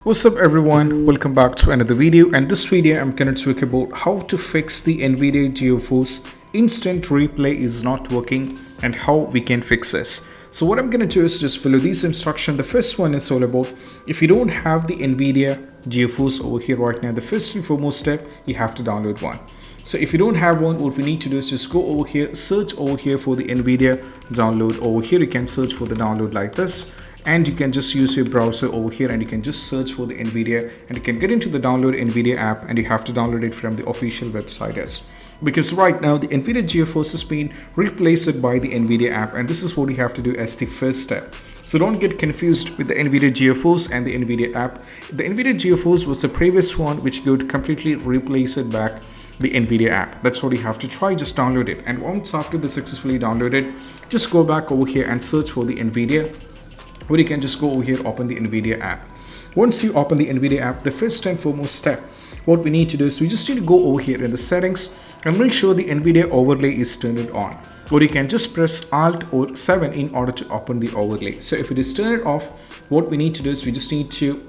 What's up everyone, welcome back to another video, and this video I'm going to talk about how to fix the NVIDIA Geforce Instant Replay is not working and how we can fix this. So what I'm going to do is just follow these instructions. The first one is all about if you don't have the NVIDIA Geforce over here right now, the first and foremost step, you have to download one. So if you don't have one, what we need to do is just go over here, search over here for the NVIDIA download. Over here you can search for the download like this, and you can just use your browser over here and you can just search for the NVIDIA, and you can get into the download NVIDIA app, and you have to download it from the official website because right now the NVIDIA Geforce has been replaced by the NVIDIA app, and this is what you have to do as the first step. So don't get confused with the NVIDIA Geforce and the NVIDIA app. The NVIDIA Geforce was the previous one which would completely replace it back the NVIDIA app. That's what you have to try. Just download it, and once after the successfully downloaded, just go back over here and search for the NVIDIA, or you can just go over here, open the NVIDIA app. Once you open the NVIDIA app, the first and foremost step, what we need to do is we just need to go over here in the settings and make sure the NVIDIA overlay is turned on. Or you can just press Alt or 7 in order to open the overlay. So if it is turned off, what we need to do is we just need to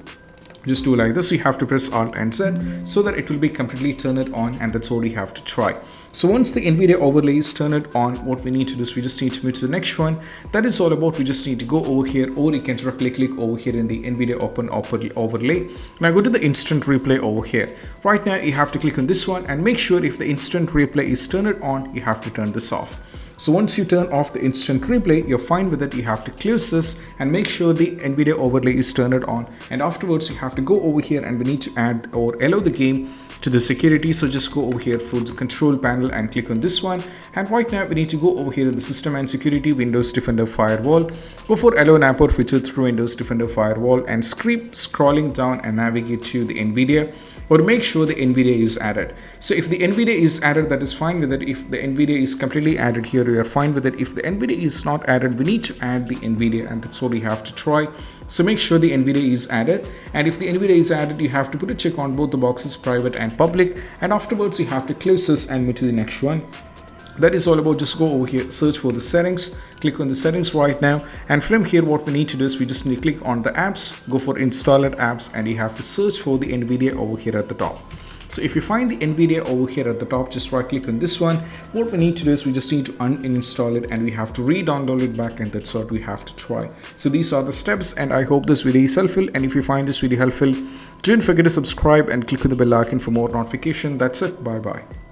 just do like this. You have to press Alt and Z so that it will be completely turned on, and that's what you have to try. So once the NVIDIA overlay is turned on, what we need to do is we just need to move to the next one. That is all about, we just need to go over here, or you can directly click over here in the NVIDIA open overlay. Now go to the instant replay over here. Right now you have to click on this one and make sure if the instant replay is turned on, you have to turn this off. So once you turn off the instant replay, you're fine with it. You have to close this and make sure the NVIDIA overlay is turned on, and afterwards you have to go over here and we need to add or allow the game to the security. So just go over here for the control panel and click on this one, and right now we need to go over here in the system and security, Windows Defender Firewall. Go for allow an app or feature through Windows Defender Firewall and keep scrolling down and navigate to the NVIDIA, or make sure the NVIDIA is added. So if the NVIDIA is added, that is fine with it. If the NVIDIA is completely added here, we are fine with it. If the NVIDIA is not added, we need to add the NVIDIA, and that's what we have to try. So make sure the NVIDIA is added, and if the NVIDIA is added, you have to put a check on both the boxes, private and public, and afterwards you have to close this and move to the next one. That is all about. Just go over here, search for the settings, click on the settings right now, and from here what we need to do is we just need to click on the apps, go for installed apps, and you have to search for the NVIDIA over here at the top. So if you find the NVIDIA over here at the top, just right click on this one. What we need to do is we just need to uninstall it, and we have to re-download it back, and that's what we have to try. So these are the steps, and I hope this video is helpful, and if you find this video helpful, don't forget to subscribe and click on the bell icon for more notification. That's it. Bye bye.